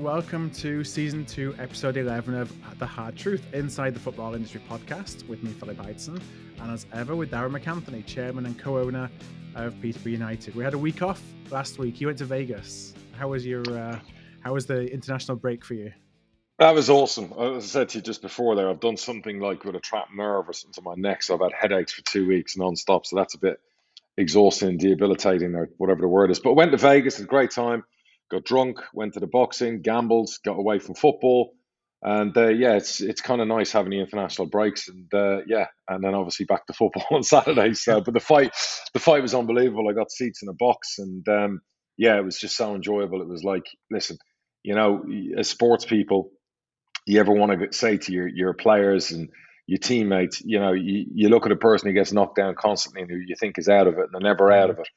welcome to Season 2, Episode 11 of The Hard Truth, Inside the Football Industry podcast with me, Philip Heidson, and as ever with Darragh McAnthony, Chairman and Co-owner of Peterborough United. We had a week off last week. You went to Vegas. How was the international break for you? That was awesome. As I said to you just before there, I've done something like with a trapped nerve or something to my neck, so I've had headaches for 2 weeks non-stop, so that's a bit exhausting, debilitating, or whatever the word is. But I went to Vegas, had a great time, got drunk, went to the boxing, gambled, got away from football, and it's kind of nice having the international breaks, and and then obviously back to football on Saturday. So, but the fight was unbelievable. I got seats in the box, and it was just so enjoyable. It was like, listen, as sports people, you ever want to say to your players and your teammates, you look at a person who gets knocked down constantly and who you think is out of it, and they're never out of it,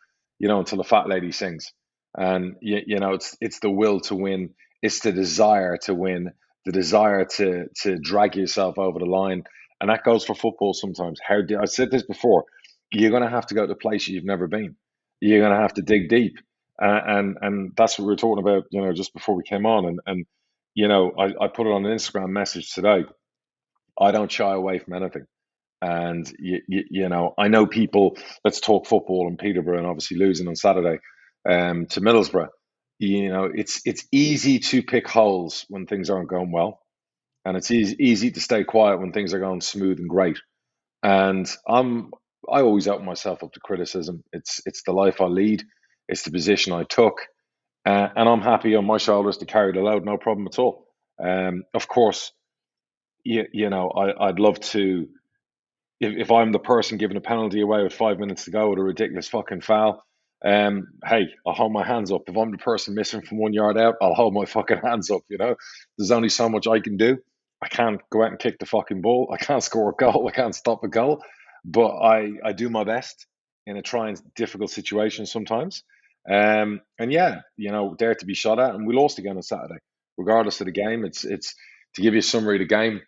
until the fat lady sings. And it's the will to win, it's the desire to win, the desire to drag yourself over the line, and that goes for football sometimes. I said this before, you're going to have to go to places you've never been. You're going to have to dig deep, and that's what we were talking about, just before we came on, and I put it on an Instagram message today. I don't shy away from anything. And, I know people, let's talk football in Peterborough and obviously losing on Saturday to Middlesbrough. It's easy to pick holes when things aren't going well. And it's easy to stay quiet when things are going smooth and great. And I always open myself up to criticism. It's the life I lead. It's the position I took. And I'm happy on my shoulders to carry the load, no problem at all. Of course, I'd love to, if I'm the person giving a penalty away with 5 minutes to go with a ridiculous fucking foul, hey, I'll hold my hands up. If I'm the person missing from 1 yard out, I'll hold my fucking hands up, There's only so much I can do. I can't go out and kick the fucking ball. I can't score a goal. I can't stop a goal. But I do my best in a trying, difficult situation sometimes. Dare to be shot at, and we lost again on Saturday. Regardless of the game, it's to give you a summary of the game.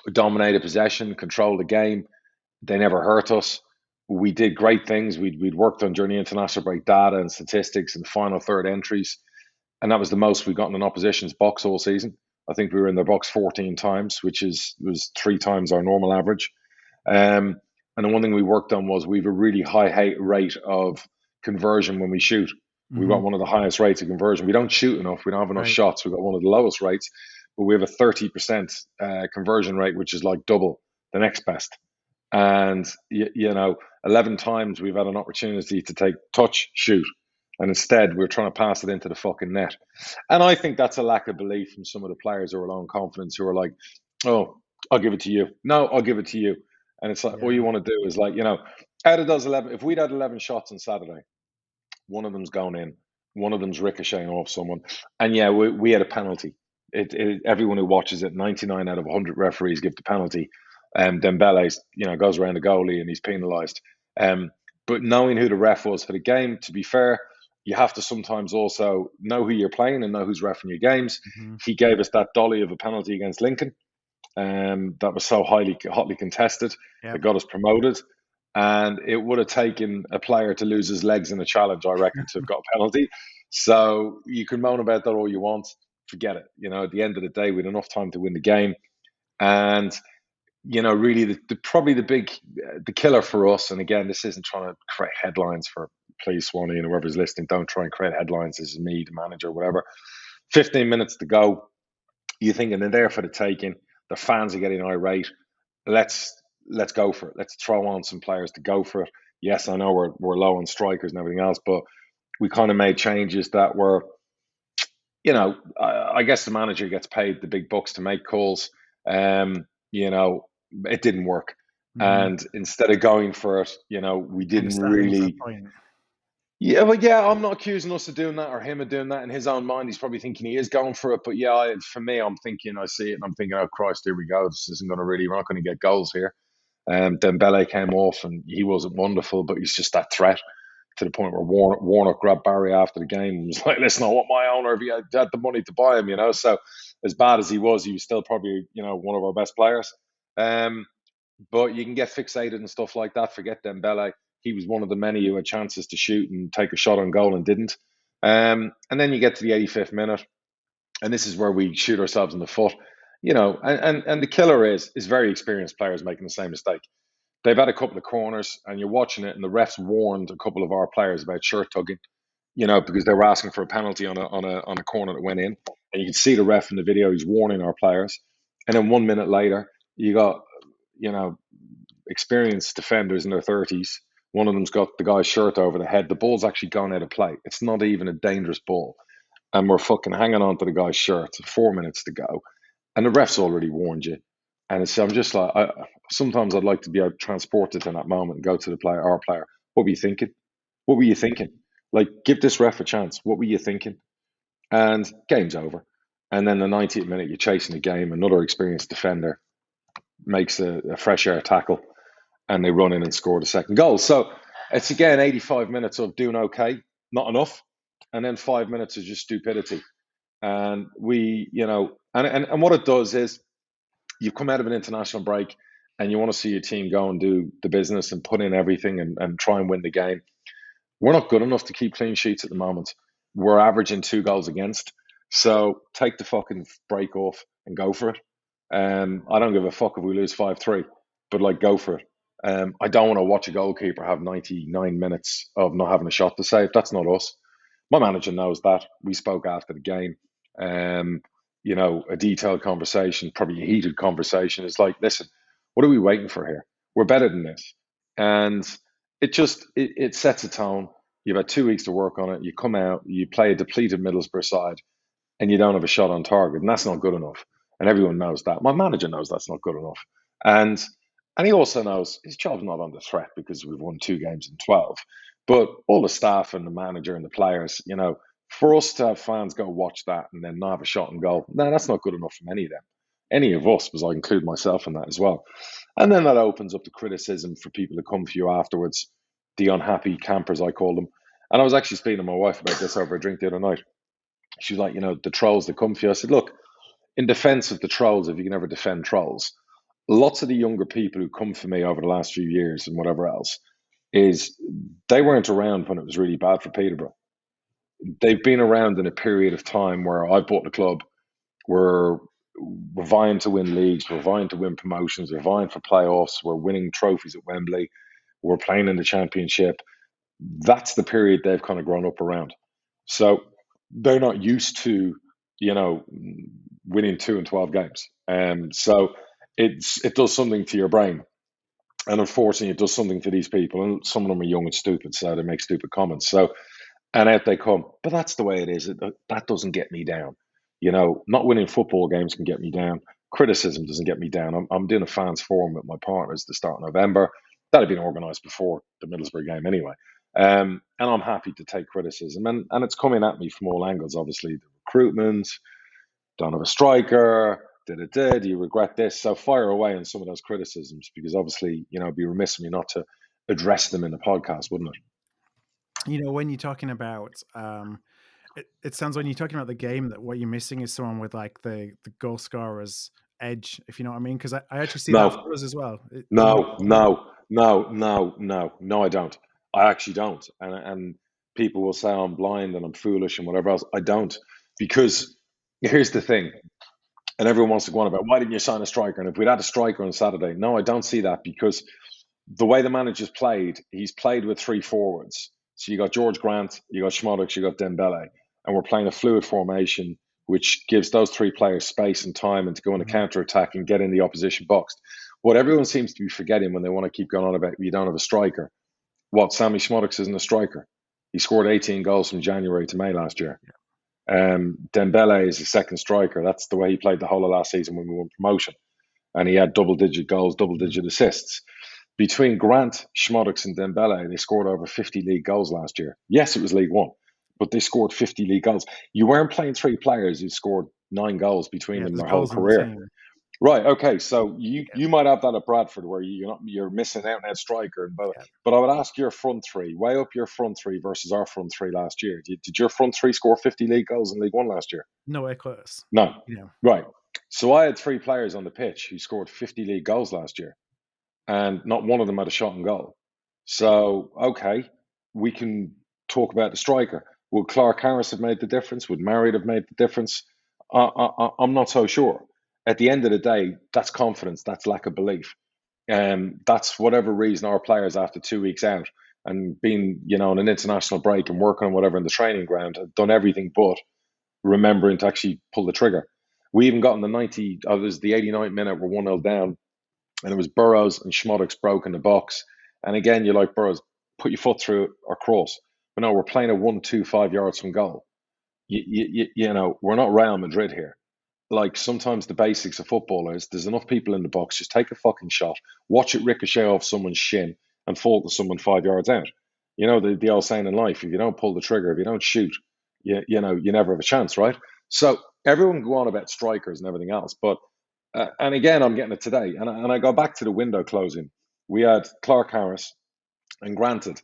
We dominated possession, controlled the game. They never hurt us. We did great things. We'd worked on during the international break data and statistics and final third entries, and that was the most we've gotten in opposition's box all season. I think we were in their box 14 times, which was 3 times our normal average. And the one thing we worked on was we have a really high rate of conversion when we shoot. Mm-hmm. We've got one of the highest rates of conversion. We don't shoot enough. We don't have enough shots. We've got one of the lowest rates, but we have a 30% conversion rate, which is like double the next best. And, 11 times we've had an opportunity to take touch, shoot. And instead, we're trying to pass it into the fucking net. And I think that's a lack of belief from some of the players who are low in confidence, who are like, oh, I'll give it to you. No, I'll give it to you. And it's like, all you want to do is like, out of those 11, if we'd had 11 shots on Saturday, one of them's going in, one of them's ricocheting off someone. And we had a penalty. Everyone who watches it, 99 out of 100 referees give the penalty. Dembele, goes around the goalie and he's penalised. But knowing who the ref was for the game, to be fair, you have to sometimes also know who you're playing and know who's reffing your games. Mm-hmm. He gave us that dolly of a penalty against Lincoln. That was so hotly contested. It got us promoted. And it would have taken a player to lose his legs in a challenge, I reckon, to have got a penalty. So you can moan about that all you want. Forget it. At the end of the day, we had enough time to win the game. And, really probably the killer for us, and again, this isn't trying to create headlines for, please, Swanee and whoever's listening, don't try and create headlines. This is me, the manager, whatever. 15 minutes to go. You're thinking they're there for the taking. The fans are getting irate. Let's go for it. Let's throw on some players to go for it. Yes, I know we're low on strikers and everything else, but we kind of made changes that were, I guess the manager gets paid the big bucks to make calls. It didn't work. Mm-hmm. And instead of going for it, we didn't really. I'm not accusing us of doing that or him of doing that. In his own mind, he's probably thinking he is going for it. But for me, I'm thinking, I see it and I'm thinking, oh Christ, here we go. This isn't going to we're not going to get goals here. Dembele came off and he wasn't wonderful, but he's just that threat to the point where Warnock grabbed Barry after the game and was like, listen, I want my owner if he had the money to buy him, So as bad as he was still probably, one of our best players. But you can get fixated and stuff like that. Forget Dembele. He was one of the many who had chances to shoot and take a shot on goal and didn't. And then you get to the 85th minute And this is where we shoot ourselves in the foot, and the killer is very experienced players making the same mistake. They've had a couple of corners, and you're watching it, and the refs warned a couple of our players about shirt tugging, because they were asking for a penalty on a corner that went in, and you can see the ref in the video. He's warning our players, and then 1 minute later, you got experienced defenders in their 30s. One of them's got the guy's shirt over the head. The ball's actually gone out of play. It's not even a dangerous ball, and we're fucking hanging on to the guy's shirt. 4 minutes to go, and the ref's already warned you. And so I'm just like, sometimes I'd like to be transported in that moment and go to our player. What were you thinking? What were you thinking? Like, give this ref a chance. What were you thinking? And game's over. And then the 90th minute, you're chasing the game. Another experienced defender makes a fresh air tackle, and they run in and score the second goal. So it's again 85 minutes of doing okay, not enough, and then 5 minutes of just stupidity. And and what it does is, you've come out of an international break and you want to see your team go and do the business and put in everything and try and win the game. We're not good enough to keep clean sheets at the moment. We're averaging 2 goals against. So take the fucking break off and go for it. I don't give a fuck if we lose 5-3, but like, go for it. I don't want to watch a goalkeeper have 99 minutes of not having a shot to save. That's not us. My manager knows that. We spoke after the game. A detailed conversation, probably a heated conversation. Is like, listen, what are we waiting for here? We're better than this. And it sets a tone. You've had 2 weeks to work on it. You come out, you play a depleted Middlesbrough side, and you don't have a shot on target, and that's not good enough. And everyone knows that. My manager knows that's not good enough. And he also knows his job's not under threat because we've won 2 games in 12. But all the staff and the manager and the players, for us to have fans go watch that and then not have a shot on goal, no, that's not good enough from any of them. Any of us, because I include myself in that as well. And then that opens up the criticism for people to come for you afterwards, the unhappy campers, I call them. And I was actually speaking to my wife about this over a drink the other night. She was like, the trolls that come for you. I said, look, in defense of the trolls, if you can ever defend trolls, lots of the younger people who come for me over the last few years and whatever else, is they weren't around when it was really bad for Peterborough. They've been around in a period of time where I bought the club, we're vying to win leagues, we're vying to win promotions, we're vying for playoffs, we're winning trophies at Wembley, we're playing in the championship. That's the period they've kind of grown up around. So they're not used to, winning 2 and 12 games. So it does something to your brain. And unfortunately, it does something to these people. And some of them are young and stupid, so they make stupid comments. So, and out they come. But that's the way it is. That doesn't get me down. Not winning football games can get me down. Criticism doesn't get me down. I'm doing a fans forum with my partners to start in November. That had been organised before the Middlesbrough game anyway. And I'm happy to take criticism. And it's coming at me from all angles, obviously. The recruitment, don't have a striker, do you regret this? So fire away on some of those criticisms, because obviously, it'd be remiss of me not to address them in the podcast, wouldn't it? When you're talking about, it sounds when you're talking about the game that what you're missing is someone with like the goal scorer's edge, if you know what I mean. Because I actually see that for us as well. No, I don't. I actually don't. And people will say I'm blind and I'm foolish and whatever else. I don't. Because here's the thing. And everyone wants to go on about, why didn't you sign a striker? And if we'd had a striker on Saturday, no, I don't see that, because the way the manager's played, he's played with 3 forwards. So you got George Grant, you got Schmodix, you got Dembele, and we're playing a fluid formation, which gives those 3 players space and time and to go on a counter attack and get in the opposition box. What everyone seems to be forgetting when they want to keep going on about you don't have a striker, Sammy Schmodix isn't a striker. He scored 18 goals from January to May last year. Dembele is a second striker. That's the way he played the whole of last season when we won promotion. And he had double-digit goals, double-digit assists. Between Grant, Schmodix and Dembele, they scored over 50 league goals last year. Yes, it was League One, but they scored 50 league goals. You weren't playing 3 players who scored 9 goals between them their whole career. Right. Okay. So you might have that at Bradford, where you're missing out on a striker. But I would ask your front 3, weigh up your front 3 versus our front 3 last year. Did your front 3 score 50 league goals in League One last year? Nowhere close. No. Right. So I had 3 players on the pitch who scored 50 league goals last year, and not one of them had a shot on goal. So okay, we can talk about the striker. Would Clark Harris have made the difference? Would Marriott have made the difference? I'm not so sure. At the end of the day, that's confidence, that's lack of belief. That's whatever reason our players after 2 weeks out and being, on an international break and working on whatever in the training ground have done everything but remembering to actually pull the trigger. We even got in the 90, it was the 89th minute, we're 1-0 down, and it was Burrows and Schmoddock's broke in the box. And again, you're like, Burrows, put your foot through it or cross. But no, we're playing a 1-2, 5 yards from goal. We're not Real Madrid here. Like sometimes the basics of football is there's enough people in the box, just take a fucking shot, watch it ricochet off someone's shin and fall to someone 5 yards out. The old saying in life, if you don't pull the trigger, if you don't shoot, you never have a chance, right? So everyone can go on about strikers and everything else, but and again, I'm getting it today, and I go back to the window closing. We had Clark Harris, and granted,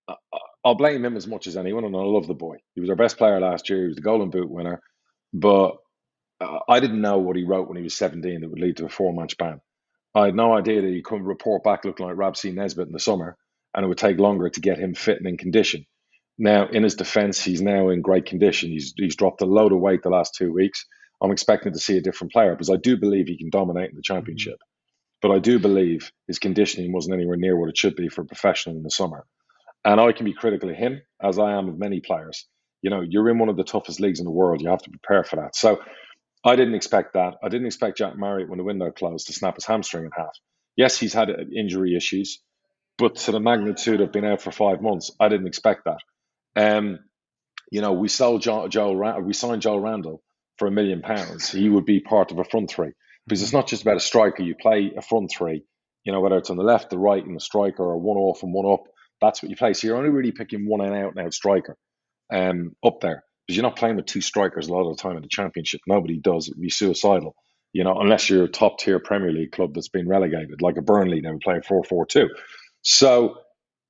I- I'll blame him as much as anyone, and I love the boy. He was our best player last year. He was the Golden Boot winner, but I didn't know what he wrote when he was 17 that would lead to a 4-match ban. I had no idea that he couldn't report back looking like Rob C. Nesbitt in the summer, and it would take longer to get him fit and in condition. Now, in his defence, he's now in great condition. He's dropped a load of weight the last 2 weeks. I'm expecting to see a different player because I do believe he can dominate in the championship. But I do believe his conditioning wasn't anywhere near what it should be for a professional in the summer. And I can be critical of him, as I am of many players. You're in one of the toughest leagues in the world. You have to prepare for that. So I didn't expect that. I didn't expect Jack Marriott, when the window closed, to snap his hamstring in half. Yes, he's had injury issues, but to the magnitude of being out for 5 months, I didn't expect that. Um, we sold we signed Joel Randall for £1 million. He would be part of a front three because it's not just about a striker. You play a front three, whether it's on the left, the right, and the striker, or one off and one up. That's what you play. So you're only really picking one out and out striker up there because you're not playing with two strikers a lot of the time in the championship. Nobody does. It'd be suicidal, unless you're a top tier Premier League club that's been relegated, like a Burnley. They would play a 4-4-2. So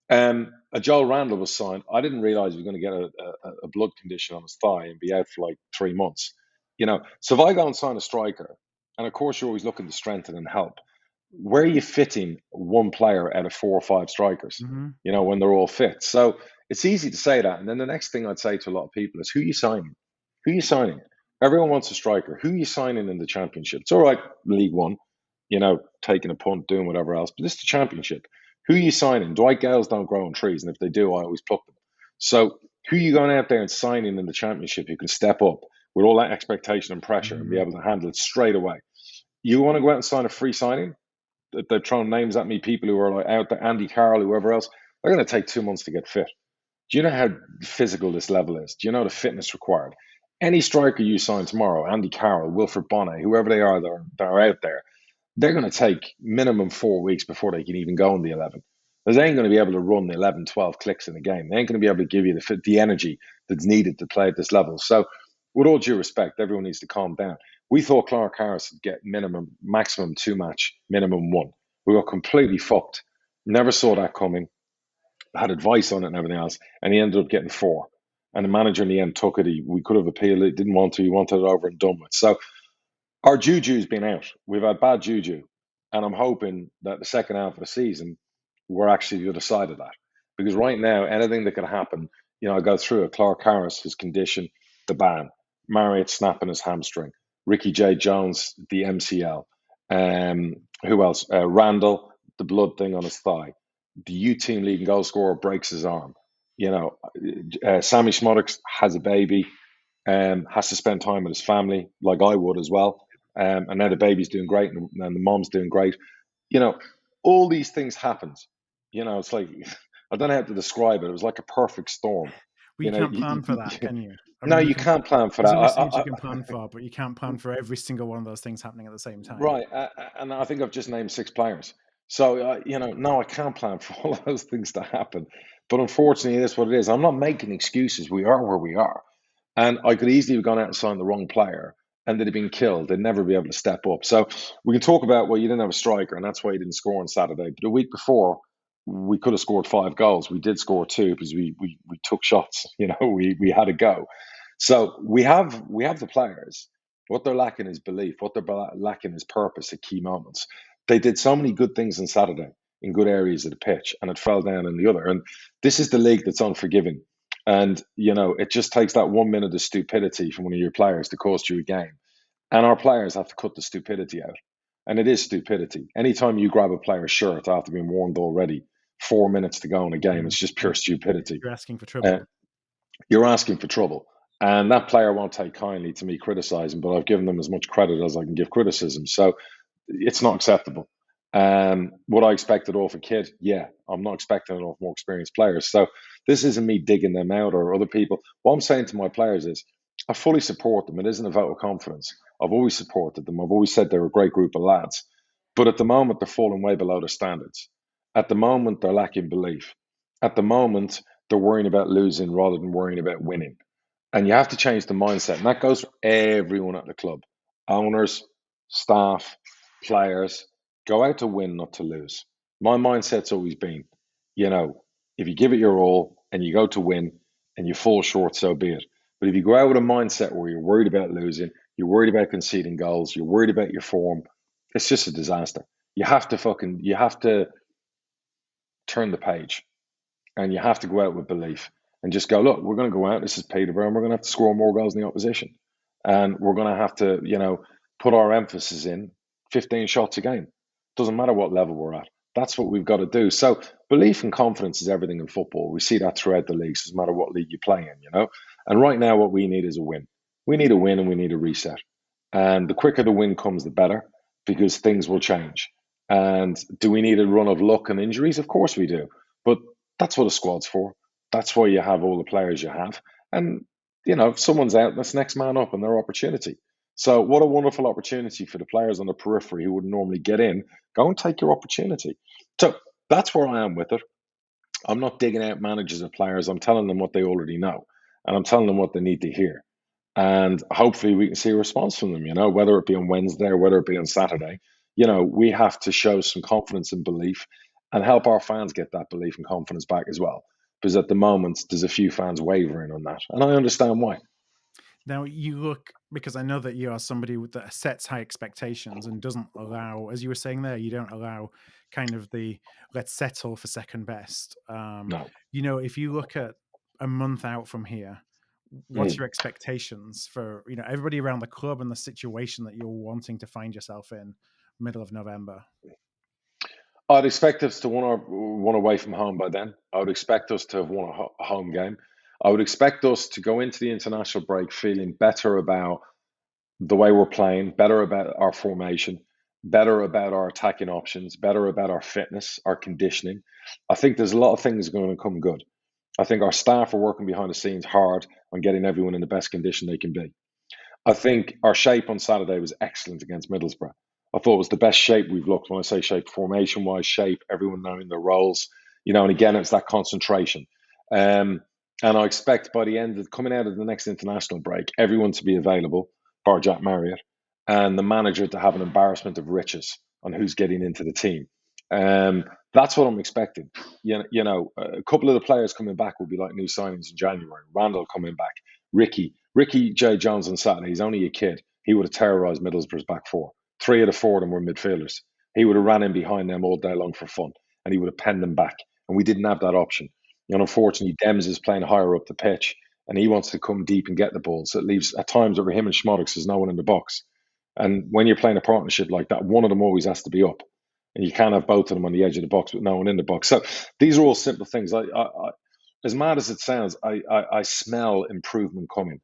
a Joel Randall was signed. I didn't realize he was going to get a blood condition on his thigh and be out for like 3 months. So if I go and sign a striker, and of course you're always looking to strengthen and help, where are you fitting one player out of 4 or 5 strikers? When they're all fit. So it's easy to say that. And then the next thing I'd say to a lot of people is, who are you signing? Who are you signing? Everyone wants a striker. Who are you signing in the championship? It's all right, League One, taking a punt, doing whatever else, but this is the championship. Who are you signing? Dwight Gales don't grow on trees, and if they do, I always pluck them. So who are you going out there and signing in the championship who can step up with all that expectation and pressure and be able to handle it straight away? You want to go out and sign a free signing? They're throwing names at me, people who are like out there, Andy Carroll, whoever else. They're going to take 2 months to get fit. Do you know how physical this level is? Do you know the fitness required? Any striker you sign tomorrow, Andy Carroll, Wilfred Bonnet, whoever they are that are out there, they're going to take minimum 4 weeks before they can even go in the 11. Because they ain't going to be able to run the 11, 12 clicks in a game. They ain't going to be able to give you the energy that's needed to play at this level. So with all due respect, everyone needs to calm down. We thought Clark Harris would get maximum 2-match, minimum 1. We got completely fucked. Never saw that coming. Had advice on it and everything else. And he ended up getting 4. And the manager in the end took it. We could have appealed it. Didn't want to. He wanted it over and done with. So our juju's been out. We've had bad juju. And I'm hoping that the second half of the season, we're actually the other side of that. Because right now, anything that could happen, I go through it. Clark Harris, his condition, the ban. Marriott snapping his hamstring. Ricky J. Jones, the MCL. Who else? Randall, the blood thing on his thigh. The U team leading goal scorer breaks his arm. Sammy Schmoddock has a baby, has to spend time with his family, like I would as well. And now the baby's doing great and the mom's doing great. All these things happened. It's like, I don't know how to describe it. It was like a perfect storm. Well, you can't plan for that, can you? No, you can't plan for that. There's things you can plan for, but you can't plan for every single one of those things happening at the same time. Right. And I think I've just named 6 players. So, no, I can't plan for all those things to happen. But unfortunately, it is what it is. I'm not making excuses. We are where we are. And I could easily have gone out and signed the wrong player and they'd have been killed. They'd never be able to step up. So we can talk about, well, you didn't have a striker and that's why you didn't score on Saturday. But the week before, we could have scored 5 goals. We did score 2 because we took shots. We had a go. So we have the players. What they're lacking is belief. What they're lacking is purpose at key moments. They did so many good things on Saturday in good areas of the pitch, and it fell down in the other. And this is the league that's unforgiving. And, it just takes that 1 minute of stupidity from one of your players to cost you a game. And our players have to cut the stupidity out. And it is stupidity. Anytime you grab a player's shirt after being warned already, 4 minutes to go in a game, it's just pure stupidity. You're asking for trouble. You're asking for trouble. And that player won't take kindly to me criticizing, but I've given them as much credit as I can give criticism. So it's not acceptable. Would I expect it off a kid? Yeah, I'm not expecting it off more experienced players. So this isn't me digging them out or other people. What I'm saying to my players is I fully support them. It isn't a vote of confidence. I've always supported them. I've always said they're a great group of lads. But at the moment, they're falling way below their standards. At the moment, they're lacking belief. At the moment, they're worrying about losing rather than worrying about winning. And you have to change the mindset. And that goes for everyone at the club: owners, staff, players. Go out to win, not to lose. My mindset's always been, if you give it your all and you go to win and you fall short, so be it. But if you go out with a mindset where you're worried about losing, you're worried about conceding goals, you're worried about your form, it's just a disaster. You have to turn the page, and you have to go out with belief and just go, look, we're going to go out. This is Peterborough, and we're going to have to score more goals than the opposition. And we're going to have to, put our emphasis in 15 shots a game. Doesn't matter what level we're at. That's what we've got to do. So belief and confidence is everything in football. We see that throughout the leagues, doesn't matter what league you play in, And right now, what we need is a win. We need a win and we need a reset. And the quicker the win comes, the better, because things will change. And do we need a run of luck and injuries? Of course we do. But that's what a squad's for. That's why you have all the players you have. And, if someone's out, that's next man up and their opportunity. So what a wonderful opportunity for the players on the periphery who wouldn't normally get in. Go and take your opportunity. So that's where I am with it. I'm not digging out managers and players. I'm telling them what they already know. And I'm telling them what they need to hear. And hopefully we can see a response from them, whether it be on Wednesday or whether it be on Saturday. We have to show some confidence and belief and help our fans get that belief and confidence back as well. Because at the moment, there's a few fans wavering on that. And I understand why. Now, you look, because I know that you are somebody that sets high expectations and doesn't allow, as you were saying there, you don't allow kind of the let's settle for second best. No. If you look at a month out from here, what's your expectations for, everybody around the club and the situation that you're wanting to find yourself in middle of November? I'd expect us to one away from home by then. I would expect us to have won a home game. I would expect us to go into the international break feeling better about the way we're playing, better about our formation, better about our attacking options, better about our fitness, our conditioning. I think there's a lot of things going to come good. I think our staff are working behind the scenes hard on getting everyone in the best condition they can be. I think our shape on Saturday was excellent against Middlesbrough. I thought it was the best shape we've looked. When I say shape, formation-wise, shape, everyone knowing their roles, and again, it's that concentration. And I expect by the end of coming out of the next international break, everyone to be available, bar Jack Marriott, and the manager to have an embarrassment of riches on who's getting into the team. That's what I'm expecting. A couple of the players coming back will be like new signings in January. Randall coming back, Ricky J. Jones on Saturday. He's only a kid. He would have terrorised Middlesbrough's back four. 3 of the 4 of them were midfielders. He would have ran in behind them all day long for fun, and he would have penned them back. And we didn't have that option. And unfortunately, Dems is playing higher up the pitch, and he wants to come deep and get the ball. So it leaves at times over him and Schmodox, there's no one in the box. And when you're playing a partnership like that, one of them always has to be up. And you can't have both of them on the edge of the box with no one in the box. So these are all simple things. I as mad as it sounds, I smell improvement coming.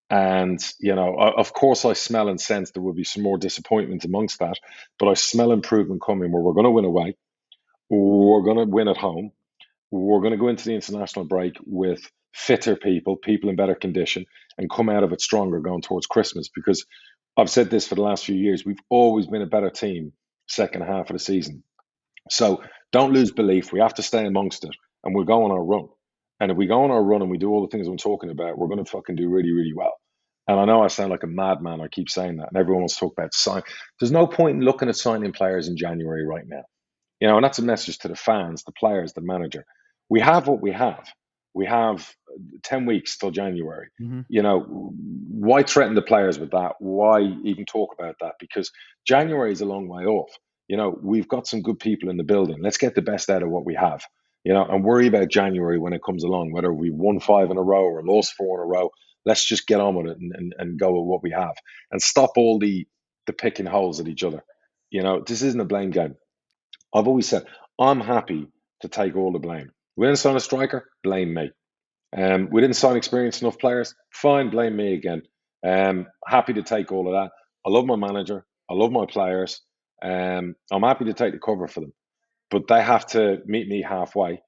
And, of course, I smell and sense there will be some more disappointment amongst that. But I smell improvement coming where we're going to win away. We're going to win at home. We're going to go into the international break with fitter people in better condition, and come out of it stronger going towards Christmas. Because I've said this for the last few years, we've always been a better team second half of the season. So don't lose belief. We have to stay amongst it, and we'll go on our run. And if we go on our run and we do all the things I'm talking about, we're going to fucking do really, really well. And I know I sound like a madman. I keep saying that. And everyone wants to talk about sign. There's no point in looking at signing players in January right now. And that's a message to the fans, the players, the manager. We have what we have. We have 10 weeks till January. Why threaten the players with that? Why even talk about that? Because January is a long way off. We've got some good people in the building. Let's get the best out of what we have. And worry about January when it comes along, whether we won 5 in a row or lost 4 in a row. Let's just get on with it and go with what we have and stop all the picking holes at each other. This isn't a blame game. I've always said I'm happy to take all the blame. We didn't sign a striker, blame me. We didn't sign experienced enough players, fine, blame me again. Happy to take all of that. I love my manager. I love my players. I'm happy to take the cover for them, but they have to meet me halfway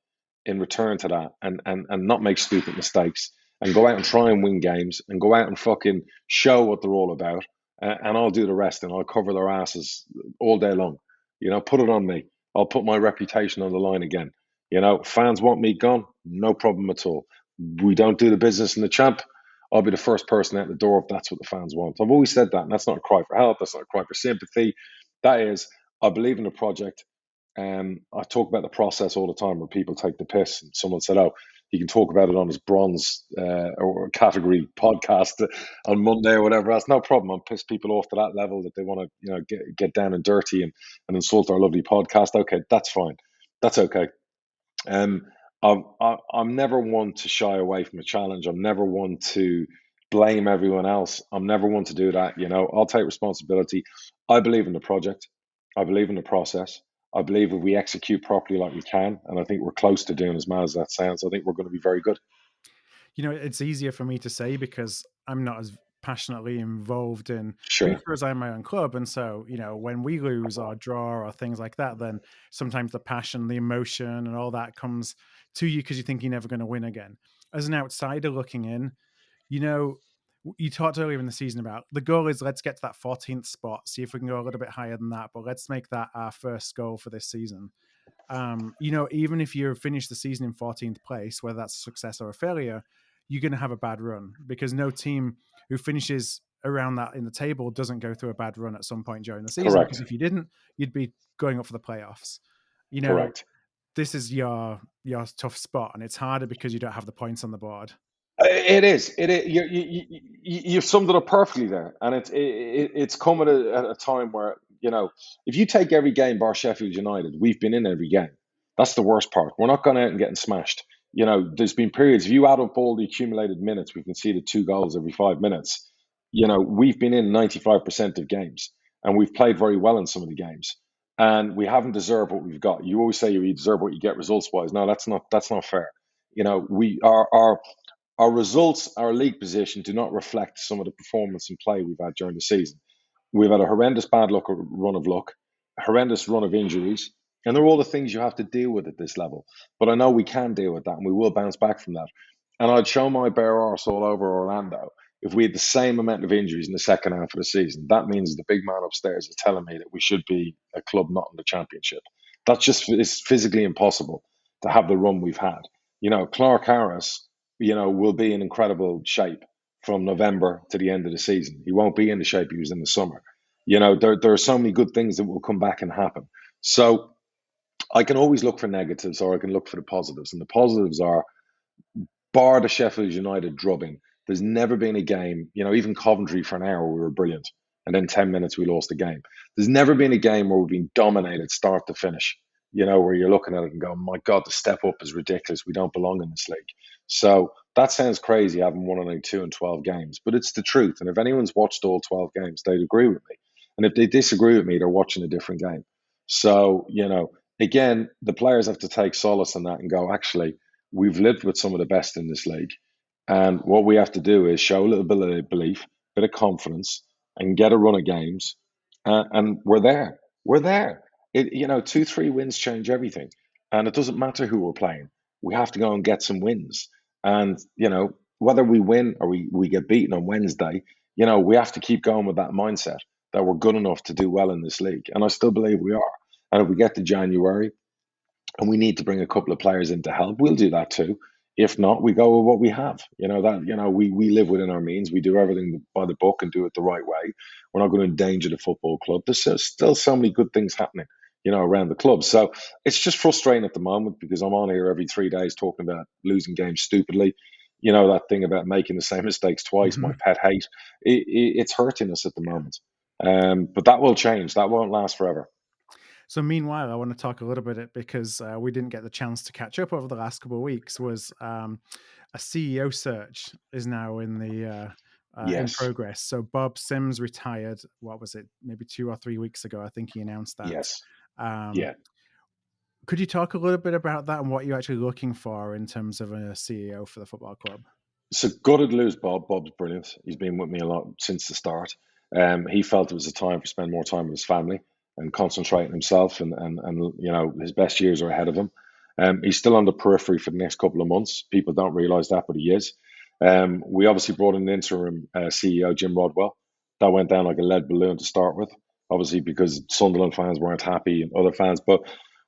in return to that, and not make stupid mistakes, and go out and try and win games, and go out and fucking show what they're all about, and I'll do the rest, and I'll cover their asses all day long. Put it on me. I'll put my reputation on the line again. Fans want me gone, no problem at all. We don't do the business in the champ. I'll be the first person out the door if that's what the fans want. I've always said that, and that's not a cry for help. That's not a cry for sympathy. That is, I believe in the project. I talk about the process all the time where people take the piss, and someone said, "Oh, he can talk about it on his bronze or category podcast on Monday or whatever." That's no problem. I'm pissed people off to that level that they want to get down and dirty and insult our lovely podcast. Okay, that's fine. That's okay. Um, I'm never one to shy away from a challenge. I'm never one to blame everyone else. I'm never one to do that. I'll take responsibility. I believe in the project. I believe in the process. I believe if we execute properly like we can, and I think we're close to doing, as mad as that sounds, I think we're going to be very good. It's easier for me to say because I'm not as passionately involved in Sure. Booster as I am my own club. And so, when we lose or draw or things like that, then sometimes the passion, the emotion, and all that comes to you because you think you're never going to win again. As an outsider looking in, you talked earlier in the season about the goal is let's get to that 14th spot, see if we can go a little bit higher than that, but let's make that our first goal for this season. Even if you finish the season in 14th place, whether that's a success or a failure, you're going to have a bad run because no team who finishes around that in the table doesn't go through a bad run at some point during the season. Correct. Because if you didn't, you'd be going up for the playoffs. Correct. This is your tough spot, and it's harder because you don't have the points on the board. It is. It is. You've summed it up perfectly there, and it's coming at a time where if you take every game bar Sheffield United, we've been in every game. That's the worst part. We're not going out and getting smashed. There's been periods. If you add up all the accumulated minutes, we've conceded 2 goals every 5 minutes. We've been in 95% of games, and we've played very well in some of the games, and we haven't deserved what we've got. You always say you deserve what you get results wise. No, that's not fair. We are our results, our league position do not reflect some of the performance and play we've had during the season. We've had a horrendous run of luck, a horrendous run of injuries, and they're all the things you have to deal with at this level. But I know we can deal with that, and we will bounce back from that. And I'd show my bare arse all over Orlando if we had the same amount of injuries in the second half of the season. That means the big man upstairs is telling me that we should be a club not in the championship. That's just it's physically impossible to have the run we've had. Clark Harris will be in incredible shape from November to the end of the season. He won't be in the shape he was in the summer. There are so many good things that will come back and happen. So I can always look for negatives or I can look for the positives. And the positives are, bar the Sheffield United drubbing, there's never been a game, even Coventry for an hour, we were brilliant. And then 10 minutes, we lost the game. There's never been a game where we've been dominated start to finish, where you're looking at it and going, my God, the step up is ridiculous. We don't belong in this league. So that sounds crazy, having won only 2 and 12 games, but it's the truth. And if anyone's watched all 12 games, they'd agree with me. And if they disagree with me, they're watching a different game. So, again, the players have to take solace in that and go, actually, we've lived with some of the best in this league. And what we have to do is show a little bit of belief, bit of confidence, and get a run of games. And we're there. We're there. 2-3 wins change everything. And it doesn't matter who we're playing. We have to go and get some wins. And, whether we win or we get beaten on Wednesday, we have to keep going with that mindset that we're good enough to do well in this league. And I still believe we are. And if we get to January and we need to bring a couple of players in to help, we'll do that too. If not, we go with what we have. We live within our means. We do everything by the book and do it the right way. We're not going to endanger the football club. There's still so many good things happening, around the club. So it's just frustrating at the moment because I'm on here every 3 days talking about losing games stupidly. That thing about making the same mistakes twice, my pet hate. It's hurting us at the moment. But that will change. That won't last forever. So meanwhile, I want to talk a little bit because we didn't get the chance to catch up over the last couple of weeks. Was a CEO search is now in the in Yes, progress. So Bob Sims retired. What was it? Maybe 2 or 3 weeks ago. I think he announced that. yes, Um, yeah. could you talk a little bit about that and what you're actually looking for in terms of a CEO for the football club? So gutted to lose Bob. Bob's brilliant. He's been with me a lot since the start. He felt it was a time to spend more time with his family and concentrate on himself, and his best years are ahead of him. He's still on the periphery for the next couple of months. People don't realise that, but he is. We obviously brought in an interim CEO, Jim Rodwell. That went down like a lead balloon to start with, obviously because Sunderland fans weren't happy and other fans. But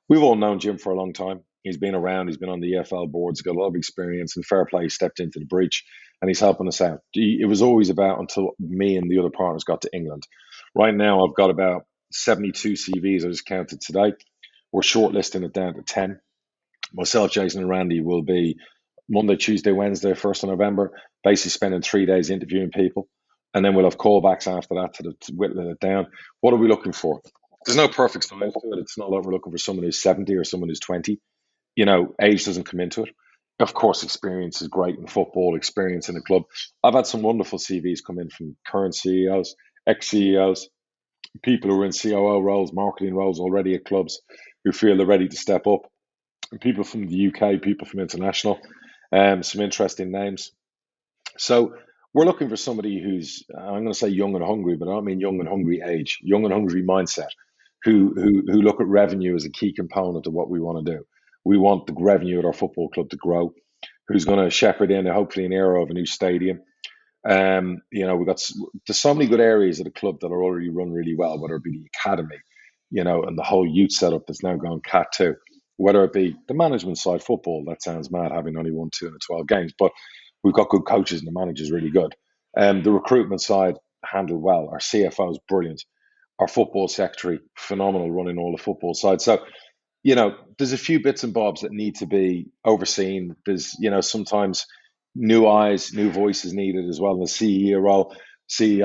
we've all known Jim for a long time. He's been around. He's been on the EFL boards. Got a lot of experience, and fair play. He stepped into the breach, and he's helping us out. It was always about until me and the other partners got to England. Right now, I've got about 72 CVs. I just counted today. We're shortlisting it down to 10. Myself, Jason, and Randy will be Monday, Tuesday, Wednesday, 1st of November, basically spending 3 days interviewing people. And then we'll have callbacks after that to whittle it down. What are we looking for? There's no perfect style to it. It's not like we're looking for someone who's 70 or someone who's 20. Age doesn't come into it. Of course, experience is great in football, experience in a club. I've had some wonderful CVs come in from current CEOs, ex-CEOs, people who are in COO roles, marketing roles already at clubs who feel they're ready to step up. People from the UK, people from international, some interesting names. So we're looking for somebody who's, I'm going to say young and hungry, but I don't mean young and hungry age, young and hungry mindset, who look at revenue as a key component of what we want to do. We want the revenue at our football club to grow, who's going to shepherd in hopefully an era of a new stadium. There's so many good areas of the club that are already run really well, whether it be the academy, and the whole youth setup that's now gone Cat 2, whether it be the management side, football. That sounds mad having only won 2 in the 12 games, but we've got good coaches and the manager's really good. The recruitment side handled well. Our CFO is brilliant. Our football secretary, phenomenal, running all the football side. So, there's a few bits and bobs that need to be overseen. There's, sometimes new eyes, new voices needed as well in the CEO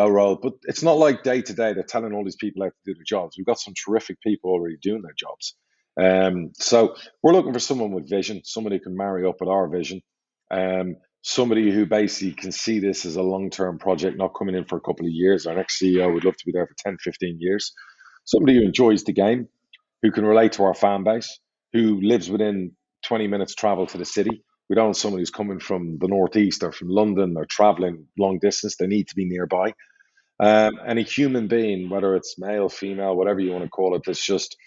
role. But it's not like day to day they're telling all these people how to do their jobs. We've got some terrific people already doing their jobs. So we're looking for someone with vision, somebody who can marry up with our vision. Somebody who basically can see this as a long-term project, not coming in for a couple of years. Our next CEO would love to be there for 10, 15 years. Somebody who enjoys the game, who can relate to our fan base, who lives within 20 minutes travel to the city. We don't want someone who's coming from the northeast or from London or traveling long distance. They need to be nearby. And a human being, whether it's male, female, whatever you want to call it, that's just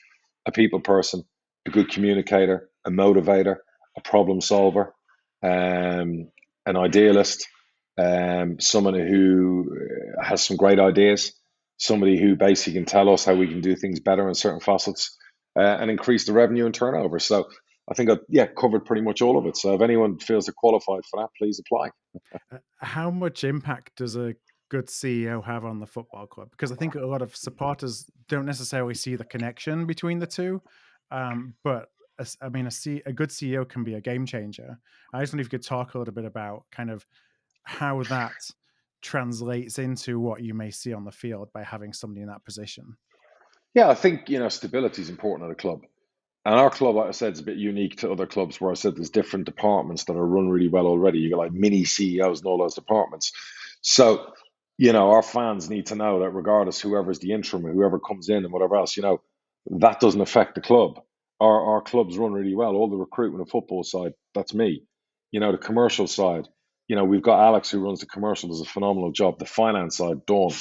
a people person, a good communicator, a motivator, a problem solver, an idealist, someone who has some great ideas, somebody who basically can tell us how we can do things better in certain facets and increase the revenue and turnover. So I think I've covered pretty much all of it. So if anyone feels they're qualified for that, please apply. How much impact does a good CEO have on the football club? Because I think a lot of supporters don't necessarily see the connection between the two. But a good CEO can be a game changer. I just wonder if you could talk a little bit about kind of how that translates into what you may see on the field by having somebody in that position. Yeah, I think, stability is important at a club. And our club, like I said, is a bit unique to other clubs where I said there's different departments that are run really well already. You got like mini CEOs in all those departments. So, our fans need to know that regardless whoever's the interim or whoever comes in and whatever else, that doesn't affect the club. Our clubs run really well. All the recruitment and football side, that's me. The commercial side, we've got Alex who runs the commercial, does a phenomenal job. The finance side, Dawn.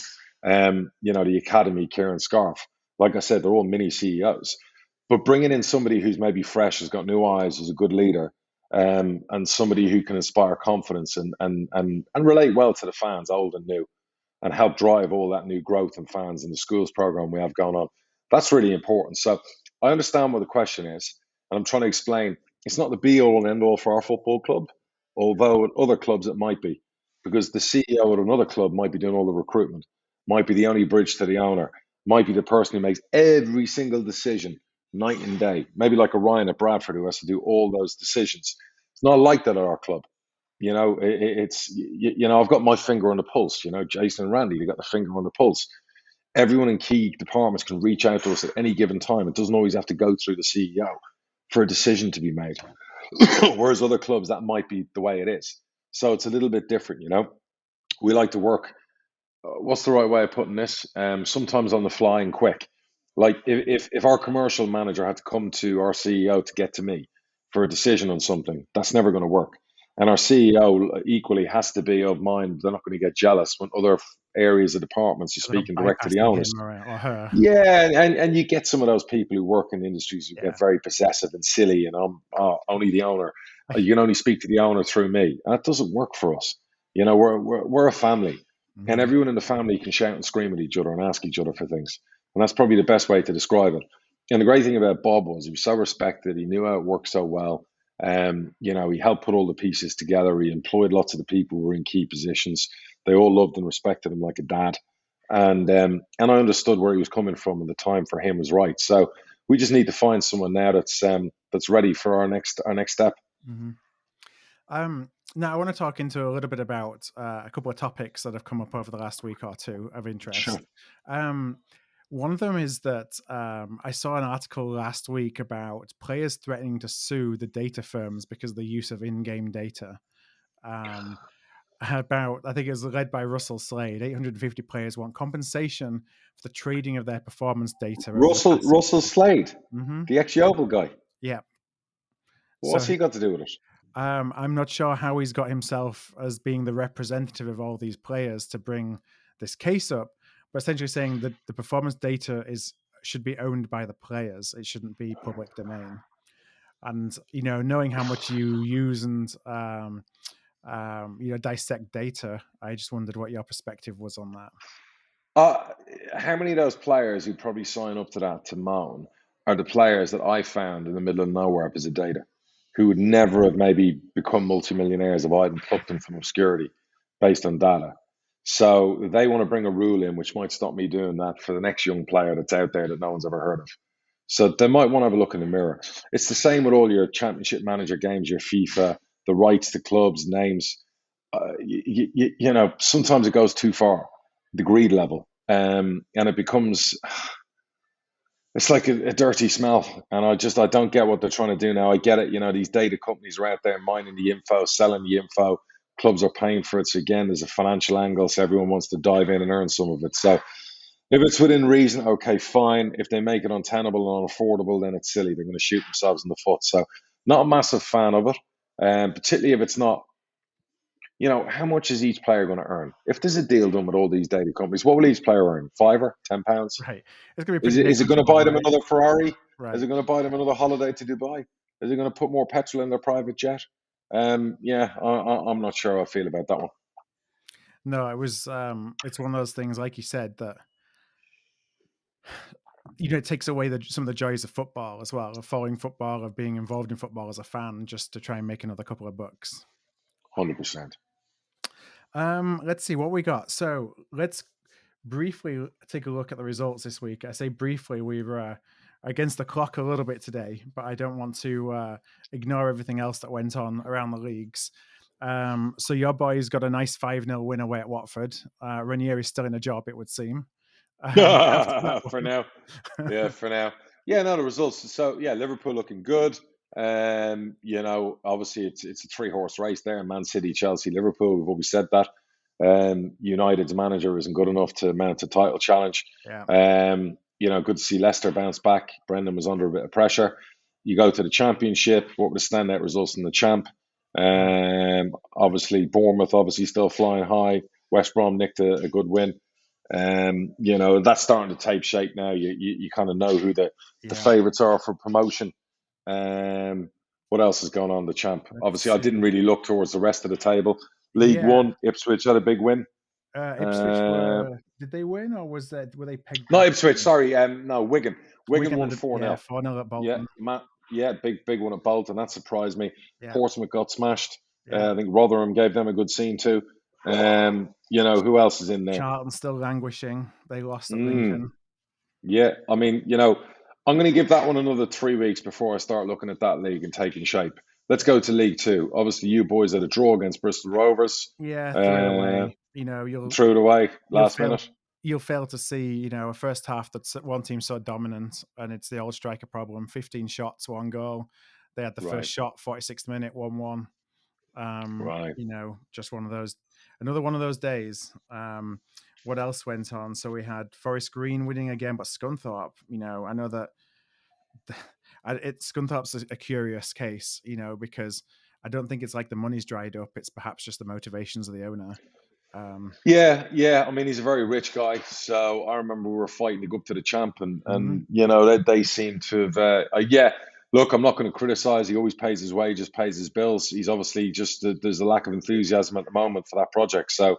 The academy, Kieran Scarf. Like I said, they're all mini CEOs. But bringing in somebody who's maybe fresh, has got new eyes, is a good leader, and somebody who can inspire confidence and relate well to the fans, old and new, and help drive all that new growth in fans in the schools program we have going on. That's really important. So I understand what the question is, and I'm trying to explain it's not the be all and end all for our football club, although at other clubs it might be, because the CEO at another club might be doing all the recruitment, might be the only bridge to the owner, might be the person who makes every single decision night and day, maybe like a Ryan at Bradford who has to do all those decisions. It's not like that at our club. I've got my finger on the pulse. Jason and Randy, they got the finger on the pulse. Everyone in key departments can reach out to us at any given time. It doesn't always have to go through the CEO for a decision to be made. Whereas other clubs, that might be the way it is. So it's a little bit different, you know. We like to work. What's the right way of putting this? Sometimes on the fly and quick. Like if our commercial manager had to come to our CEO to get to me for a decision on something, that's never going to work. And our CEO equally has to be of mind. They're not going to get jealous when other areas of departments are They're not speaking direct to the bypassing owners. him or her. Yeah, and you get some of those people who work in the industries who Yeah. get very possessive and silly, and only the owner. You can only speak to the owner through me. And that doesn't work for us. You know, we're a family, and Mhm. everyone in the family can shout and scream at each other and ask each other for things, and that's probably the best way to describe it. And the great thing about Bob was he was so respected. He knew how it worked so well. You know, he helped put all the pieces together. He employed lots of the people who were in key positions. They all loved and respected him like a dad, and I understood where he was coming from, and the time for him was right. So we just need to find someone now that's ready for our next step. Mhm. Now I want to talk into a little bit about a couple of topics that have come up over the last week or two of Sure. interest. Um, one of them is that I saw an article last week about players threatening to sue the data firms because of the use of in-game data. Um, about, I think it was led by Russell Slade. 850 players want compensation for the trading of their performance data over the past Russell season. Slade, Mm-hmm. the ex-Yeovil guy. Yeah. What's So he got to do with it? I'm not sure how he's got himself as being the representative of all these players to bring this case up, but essentially saying that the performance data should be owned by the players. It shouldn't be public domain. And knowing how much you use and dissect data, I just wondered what your perspective was on that. Uh, how many of those players who probably sign up to that to moan are the players that I found in the middle of nowhere because of data, who would never have maybe become multimillionaires if I hadn't plucked them from obscurity based on data. So they want to bring a rule in which might stop me doing that for the next young player that's out there that no one's ever heard of. So they might want to have a look in the mirror. It's the same with all your championship manager games, your FIFA, the rights to clubs, names. Sometimes it goes too far, the greed level, and it becomes it's like a dirty smell. And I don't get what they're trying to do now. I get it, these data companies are out there mining the info, selling the info. Clubs are paying for it. So again, there's a financial angle, so everyone wants to dive in and earn some of it. So if it's within reason, okay, fine. If they make it untenable and unaffordable, then it's silly. They're going to shoot themselves in the foot. So not a massive fan of it, particularly if it's not. How much is each player going to earn? If there's a deal done with all these data companies, what will each player earn? £5, £10? Right. It's going to be Is pretty it is it going to negligible, buy them right? another Ferrari? Is Right. it going to buy them another holiday to Dubai? Is it going to put more petrol in their private jet? I'm not sure how I feel about that one. No, it's one of those things, like you said, that it takes away some of the joys of football as well, of following football, of being involved in football as a fan, just to try and make another couple of bucks. 100%. Let's see what we got. So let's briefly take a look at the results this week. I say briefly, we were against the clock a little bit today, but I don't want to ignore everything else that went on around the leagues. So your boys got a nice 5-0 win away at Watford. Ranieri's still in a job, it would seem. After that For one. now. Yeah, for now. Yeah, no, the results. So yeah, Liverpool looking good. Obviously it's a three-horse race there. Man City, Chelsea, Liverpool. We've always said that. United's manager isn't good enough to mount a title challenge. Yeah. Good to see Leicester bounce back. Brendan was under a bit of pressure. You go to the Championship. What were the standout results in the Champ? Obviously Bournemouth, obviously still flying high. West Brom nicked a good win. That's starting to take shape now. You kind of know who the favourites are for promotion. What else is going on in the Champ? Let's Obviously, I didn't see. really look towards the rest of the table. League Yeah. One, Ipswich had a big win. Ipswich did they win, or were they pegged? No, Ipswich. Sorry, no, Wigan. Wigan won 4-0. Yeah, 4-0 at Bolton. Yeah, big one at Bolton. That surprised me. Yeah. Portsmouth got smashed. Yeah. I think Rotherham gave them a good scene too. Who else is in there? Charlton still languishing. They lost at Lincoln. Yeah, I mean, I'm going to give that one another 3 weeks before I start looking at that league and taking shape. Let's go to League Two. Obviously, you boys had a draw against Bristol Rovers. Yeah, threw it away. Threw it away last minute. You'll fail to see, a first half that's one team so dominant, and it's the old striker problem. 15 shots, 1 goal. They had the first shot, 46th minute, 1-1. Right. Just another one of those days. What else went on? So we had Forest Green winning again, but Scunthorpe, I know that Scunthorpe's a curious case, because I don't think it's like the money's dried up. It's perhaps just the motivations of the owner. Yeah. I mean, he's a very rich guy. So I remember we were fighting to go up to the champ, and Mhm. they seem to have. Yeah. Look, I'm not going to criticize. He always pays his wages, pays his bills. He's obviously just there's a lack of enthusiasm at the moment for that project. So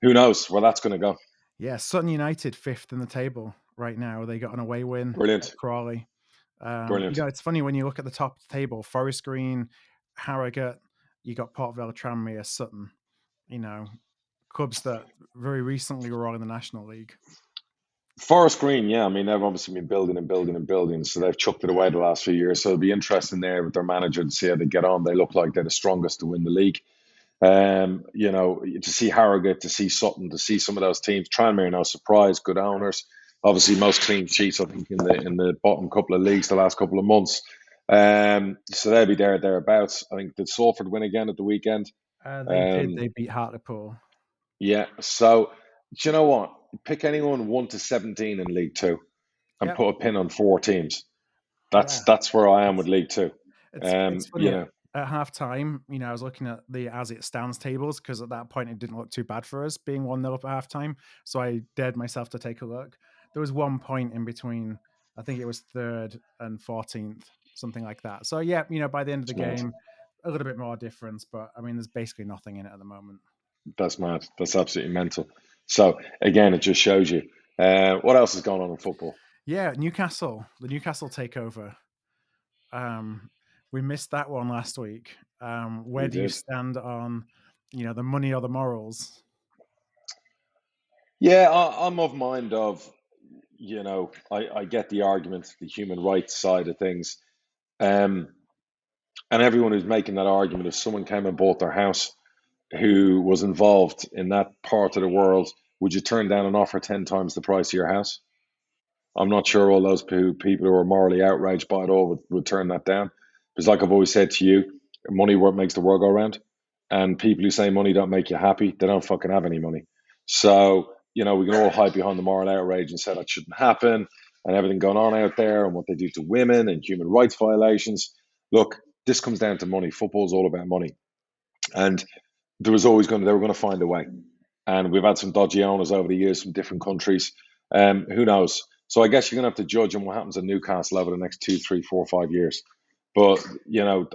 who knows where that's going to go? Yeah, Sutton United 5th in the table right now. They got an away win at Brilliant, Crawley. brilliant. It's funny when you look at the top of the table: Forest Green, Harrogate. You got Port Vale, Tranmere, Sutton. You know, clubs that very recently were all in the National League. Forest Green, yeah. I mean, they've obviously been building and building and building, so they've chucked it away the last few years. So it'll be interesting there with their manager to see how they get on. They look like they're the strongest to win the league. To see Harrogate, to see Sutton, to see some of those teams. Tranmere, no surprise, good owners. Obviously, most clean sheets, I think, in the bottom couple of leagues the last couple of months. So they'll be thereabouts. I think did Salford win again at the weekend? They did. Um, They beat Hartlepool. yeah. So do you know what? Pick anyone 1 to 17 in League Two and Yep. put a pin on 4 teams. Yeah. That's where I am with It's League Two. it's funny. You know, At half time, I was looking at the as it stands tables because at that point it didn't look too bad for us being 1-0 up at half time. So I dared myself to take a look. There was 1 point in between, I think it was 3rd and 14th, something like that. So yeah, by the end of the it's mad. game, a little bit more difference, but I mean, there's basically nothing in it at the moment. That's mad. That's absolutely mental. So again, it just shows you what else is going on in football. Yeah, the Newcastle takeover. We missed that one last week. Where We do you did. stand on, the money or the morals? Yeah, I'm of mind of, I get the argument, the human rights side of things. Um, and everyone who's making that argument, if someone came and bought their house who was involved in that part of the world, would you turn down an offer 10 times the price of your house? I'm not sure all those people who are morally outraged by it all would turn that down. Because, like I've always said to you, money what makes the world go round. And people who say money don't make you happy, they don't fucking have any money. So, we can all hide behind the moral outrage and say that shouldn't happen and everything going on out there and what they do to women and human rights violations. Look, this comes down to money. Football's all about money. And they were going to find a way. And we've had some dodgy owners over the years from different countries. Who knows? So I guess you're going to have to judge on what happens in Newcastle over the next 2, 3, 4, 5 years. But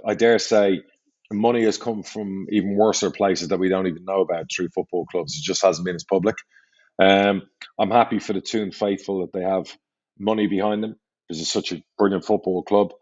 I dare say money has come from even worser places that we don't even know about through football clubs. It just hasn't been as public. Um, I'm happy for the Toon faithful that they have money behind them because it's such a brilliant football club.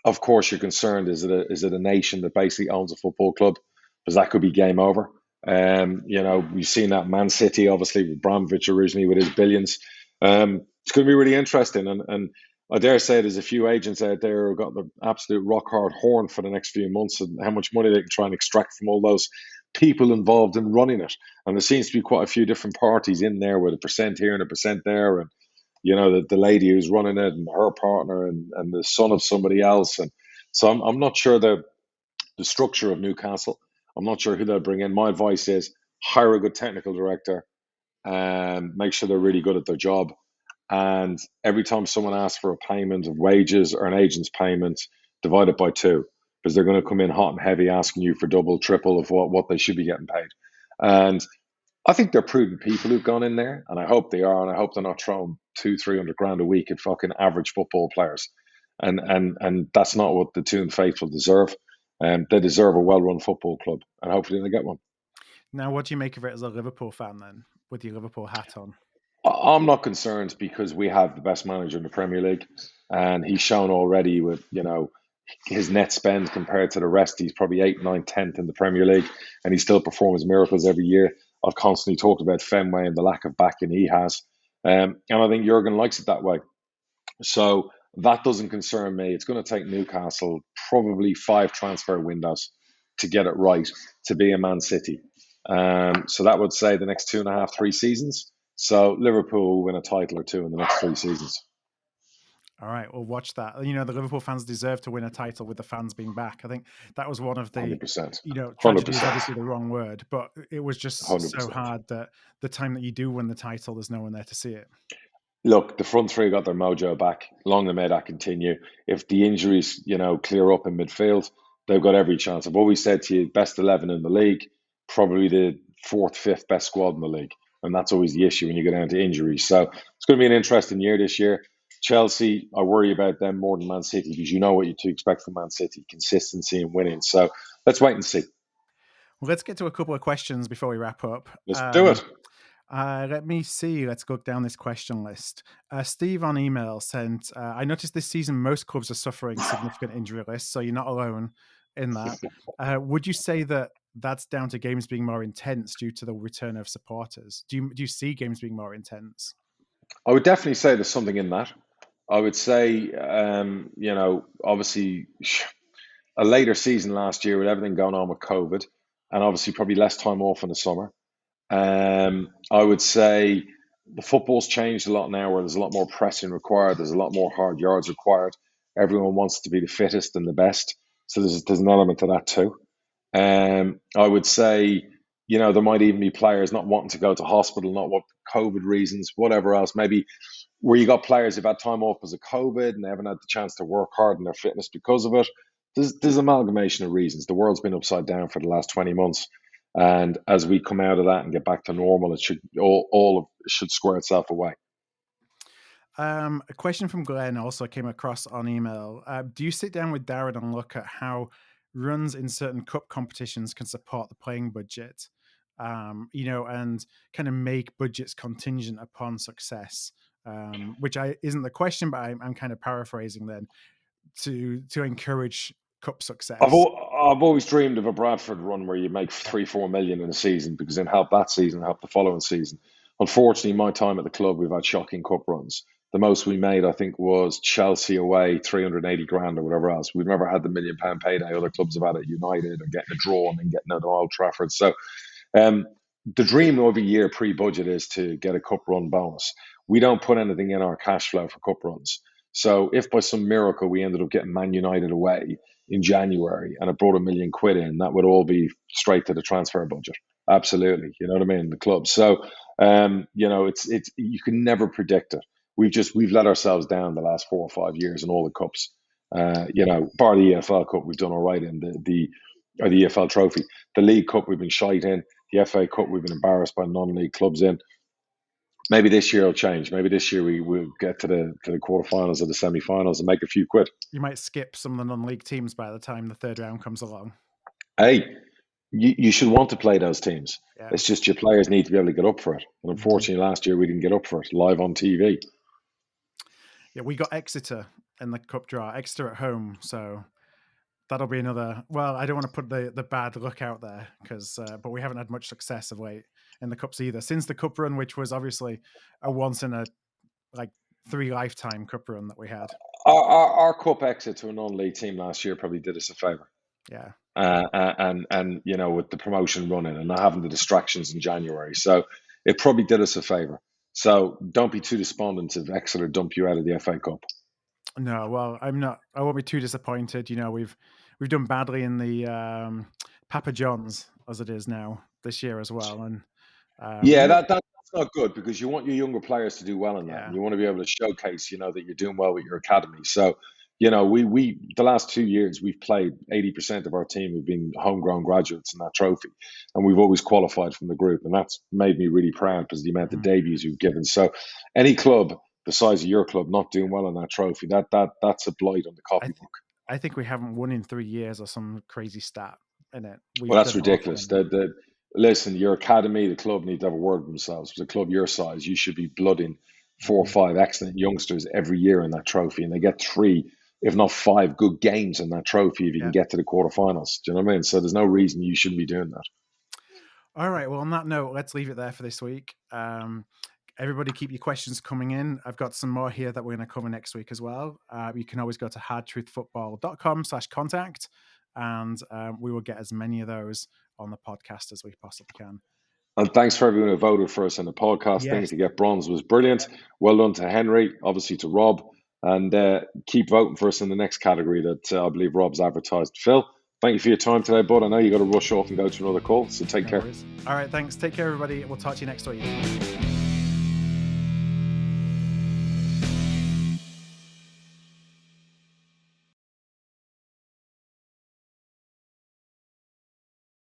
Of course, you're concerned: is it a nation that basically owns a football club? Because that could be game over. We've seen that Man City, obviously, with Abramovich originally with his billions. It's going to be really interesting. And I dare say there's a few agents out there who've got the absolute rock hard horn for the next few months and how much money they can try and extract from all those people involved in running it. And there seems to be quite a few different parties in there with a percent here and a percent there. And, the lady who's running it and her partner and the son of somebody else. And so I'm not sure the structure of Newcastle. I'm not sure who they'll bring in. My advice is hire a good technical director and make sure they're really good at their job. And every time someone asks for a payment of wages or an agent's payment, divide it by two because they're going to come in hot and heavy asking you for double, triple of what they should be getting paid. And I think they're prudent people who've gone in there, and I hope they are, and I hope they're not throwing 200-300 grand a week at fucking average football players. And that's not what the Toon faithful deserve. They deserve a well-run football club, and hopefully they get one. Now, what do you make of it as a Liverpool fan then, with your Liverpool hat on? I'm not concerned because we have the best manager in the Premier League, and he's shown already with his net spend compared to the rest. He's probably 8th, 9th, 10th in the Premier League, and he still performs miracles every year. I've constantly talked about Fenway and the lack of backing he has, and I think Jurgen likes it that way. So that doesn't concern me. It's going to take Newcastle probably 5 transfer windows to get it right to be a Man City. So that would say the next 2.5, 3 seasons. So Liverpool will win a title or two in the next 3 seasons. All right, we'll watch that. You know, the Liverpool fans deserve to win a title with the fans being back. I think that was one of the, 100%. tragedy is 100%. obviously the wrong word, but it was just so 100%. hard that the time that you do win the title, there's no one there to see it. Look, the front three got their mojo back. Long may that continue. If the injuries, clear up in midfield, they've got every chance. I've always said to you, best 11 in the league, probably the fourth, fifth best squad in the league. And that's always the issue when you go down to injuries. So it's going to be an interesting year this year. Chelsea, I worry about them more than Man City because you know what you to expect from Man City, consistency and winning. So let's wait and see. Well, let's get to a couple of questions before we wrap up. Let's do it. Let me see. Let's go down this question list. Steve on email sent, I noticed this season most clubs are suffering significant injury lists, so you're not alone in that. Would you say that that's down to games being more intense due to the return of supporters? Do you see games being more intense? I would definitely say there's something in that. I would say, obviously a later season last year with everything going on with COVID and obviously probably less time off in the summer. I would say the football's changed a lot now where there's a lot more pressing required. There's a lot more hard yards required. Everyone wants to be the fittest and the best. So there's an element to that too. I would say, there might even be players not wanting to go to hospital, not what COVID reasons, whatever else. Maybe where you got players who've had time off because of COVID and they haven't had the chance to work hard in their fitness because of it. There's amalgamation of reasons. The world's been upside down for the last 20 months. And as we come out of that and get back to normal, it should should square itself away. A question from Glenn also came across on email. Do you sit down with Darragh and look at how runs in certain cup competitions can support the playing budget, and kind of make budgets contingent upon success? Which isn't the question, but I'm kind of paraphrasing then to encourage cup success. I've always dreamed of a Bradford run where you make 3-4 million in a season because then help that season, help the following season. Unfortunately, my time at the club, we've had shocking cup runs. The most we made, I think, was Chelsea away, 380 grand or whatever else. We've never had the £1 million payday. Other clubs have had it, United, or getting a draw and then getting out of Old Trafford. So the dream every year pre-budget is to get a cup run bonus. We don't put anything in our cash flow for cup runs. So if by some miracle we ended up getting Man United away in January and it brought £1 million in, that would all be straight to the transfer budget. Absolutely. You know what I mean? The club. So, it's you can never predict it. We've let ourselves down the last 4 or 5 years in all the cups. Bar the EFL Cup, we've done all right in the EFL Trophy. The League Cup, we've been shite in. The FA Cup, we've been embarrassed by non-league clubs in. Maybe this year will change. Maybe this year we'll get to the quarterfinals or the semi-finals and make a few quid. You might skip some of the non-league teams by the time the third round comes along. Hey, you should want to play those teams. Yeah. It's just your players need to be able to get up for it. And unfortunately, last year we didn't get up for it live on TV. Yeah, we got Exeter in the cup draw. Exeter at home, so that'll be another. Well, I don't want to put the bad luck out there but we haven't had much success of late in the cups either since the cup run, which was obviously a once in a 3 lifetime cup run that we had. Our cup exit to a non-league team last year probably did us a favour. Yeah. And with the promotion running and not having the distractions in January, so it probably did us a favour. So don't be too despondent if Exeter dump you out of the FA Cup. No, well, I'm not. I won't be too disappointed. We've done badly in the Papa John's as it is now this year as well, and that's not good because you want your younger players to do well in that. Yeah. And you want to be able to showcase, that you're doing well with your academy. So, we the last 2 years we've played 80% of our team have been homegrown graduates in that trophy, and we've always qualified from the group, and that's made me really proud because the amount of debuts we've given. So, any club the size of your club not doing well in that trophy, that's a blight on the copybook. I think we haven't won in 3 years or some crazy stat in it. Well, that's ridiculous. Listen, your academy, the club need to have a word with themselves. For a club your size, you should be blooding 4 or 5 excellent youngsters every year in that trophy, and they get 3, if not 5, good games in that trophy if you can get to the quarterfinals. Do you know what I mean? So there's no reason you shouldn't be doing that. All right. Well, on that note, let's leave it there for this week. Everybody keep your questions coming in. I've got some more here that we're going to cover next week as well. You can always go to hardtruthfootball.com/contact and we will get as many of those on the podcast as we possibly can. And thanks for everyone who voted for us in the podcast. Thing to get bronze was brilliant. Well done to Henry, obviously to Rob, and keep voting for us in the next category that I believe Rob's advertised. Phil, thank you for your time today, bud. I know you got to rush off and go to another call, so take care. All right, thanks. Take care, everybody. We'll talk to you next week.